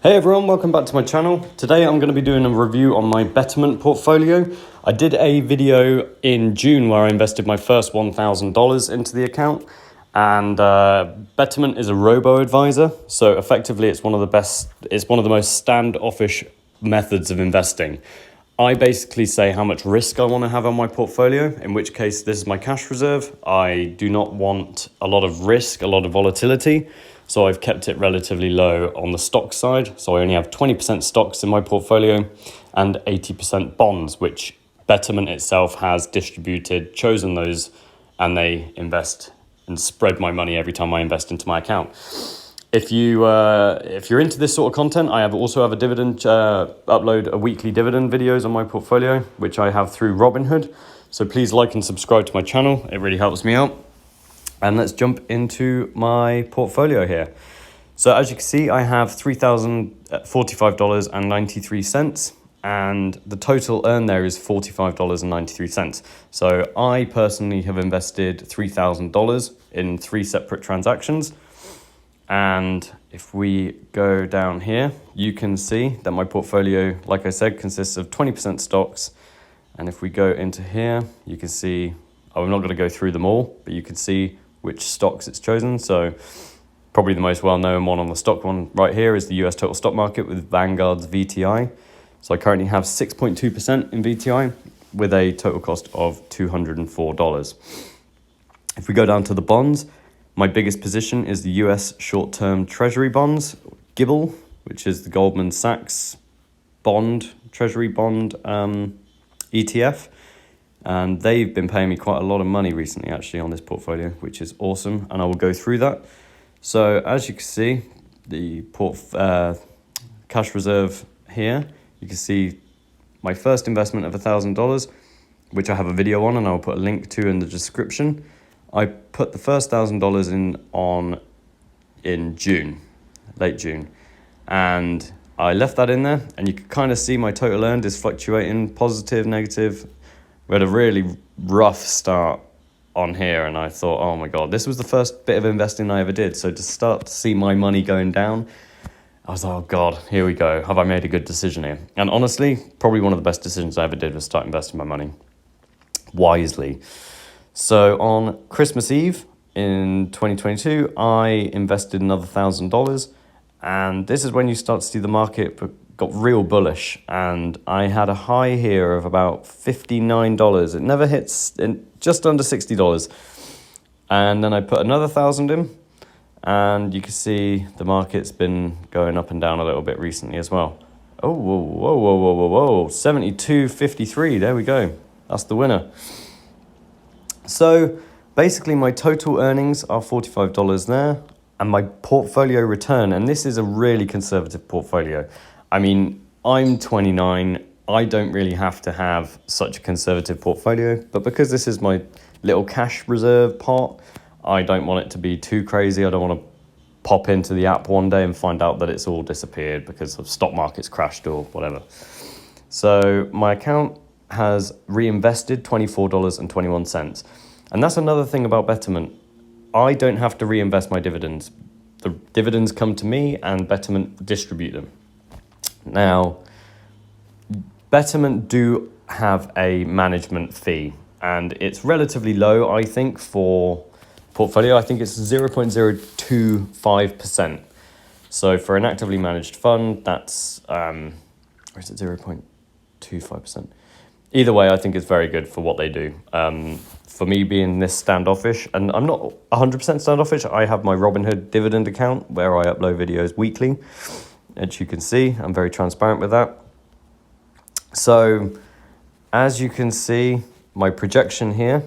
Hey everyone, welcome back to my channel. Today I'm going to be doing a review on my Betterment portfolio. I did a video in June where I invested my first $1,000 into the account, and Betterment is a robo-advisor, so effectively it's one of the most standoffish methods of investing. I basically say how much risk I want to have on my portfolio, in which case this is my cash reserve. I do not want a lot of risk, a lot of volatility, so I've kept it relatively low on the stock side. So I only have 20% stocks in my portfolio and 80% bonds, which Betterment itself has distributed, chosen those, and they invest and spread my money every time I invest into my account. If you're into this sort of content, I also have a dividend upload a weekly dividend videos on my portfolio, which I have through Robinhood. So please like and subscribe to my channel. It really helps me out. And let's jump into my portfolio here. So as you can see, I have $3,045.93, and the total earned there is $45.93. So I personally have invested $3,000 in 3 separate transactions. And if we go down here, you can see that my portfolio, like I said, consists of 20% stocks. And if we go into here, you can see, I'm not going to go through them all, but you can see which stocks it's chosen. So probably the most well-known one on the stock one right here is the US total stock market with Vanguard's VTI. So I currently have 6.2% in VTI with a total cost of $204. If we go down to the bonds, my biggest position is the US short-term treasury bonds, GIBL, which is the Goldman Sachs treasury bond ETF. And they've been paying me quite a lot of money recently, actually, on this portfolio, which is awesome. And I will go through that. So as you can see, the cash reserve here, you can see my first investment of $1,000, which I have a video on and I'll put a link to in the description. I put the first $1,000 in June, late June, and I left that in there, and you can kind of see my total earned is fluctuating, positive, negative. We had a really rough start on here, and I thought, oh my God, this was the first bit of investing I ever did. So to start to see my money going down, I was like, oh God, here we go. Have I made a good decision here? And honestly, probably one of the best decisions I ever did was start investing my money wisely. So on Christmas Eve in 2022, I invested another $1,000, and this is when you start to see the market got real bullish, and I had a high here of about $59. It never hits, just under $60, and then I put another 1,000 in, and you can see the market's been going up and down a little bit recently as well. Oh, whoa, 72.53, there we go, that's the winner. So basically my total earnings are $45 there, and my portfolio return, and this is a really conservative portfolio. I mean, I'm 29, I don't really have to have such a conservative portfolio, but because this is my little cash reserve pot, I don't want it to be too crazy. I don't want to pop into the app one day and find out that it's all disappeared because the stock market's crashed or whatever. So my account has reinvested $24.21. And that's another thing about Betterment. I don't have to reinvest my dividends. The dividends come to me and Betterment distribute them. Now, Betterment do have a management fee, and it's relatively low, I think, for portfolio. I think it's 0.025%. So for an actively managed fund, that's, or is it 0.25%? Either way, I think it's very good for what they do. For me being this standoffish, and I'm not 100% standoffish, I have my Robinhood dividend account where I upload videos weekly. As you can see, I'm very transparent with that. So as you can see, my projection here,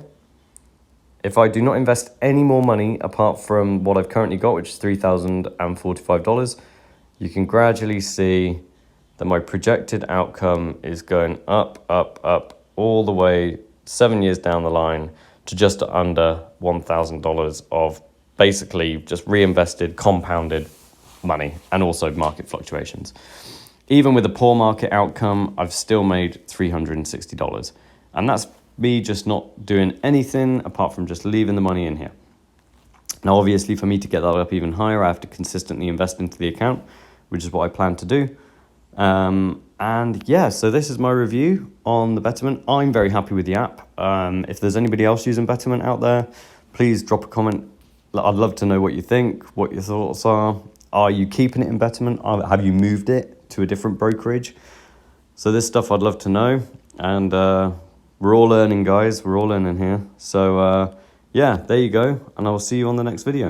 if I do not invest any more money apart from what I've currently got, which is $3,045, you can gradually see that my projected outcome is going up, all the way 7 years down the line to just under $1,000 of basically just reinvested, compounded money, and also market fluctuations. Even with a poor market outcome, I've still made $360. And that's me just not doing anything apart from just leaving the money in here. Now, obviously, for me to get that up even higher, I have to consistently invest into the account, which is what I plan to do. And yeah, so this is my review on the Betterment. I'm very happy with the app. If there's anybody else using Betterment out there, please drop a comment. I'd love to know what you think, what your thoughts are. Are you keeping it in Betterment? Have you moved it to a different brokerage? So this stuff I'd love to know. And we're all learning, guys. We're all learning here. So yeah, there you go. And I will see you on the next video.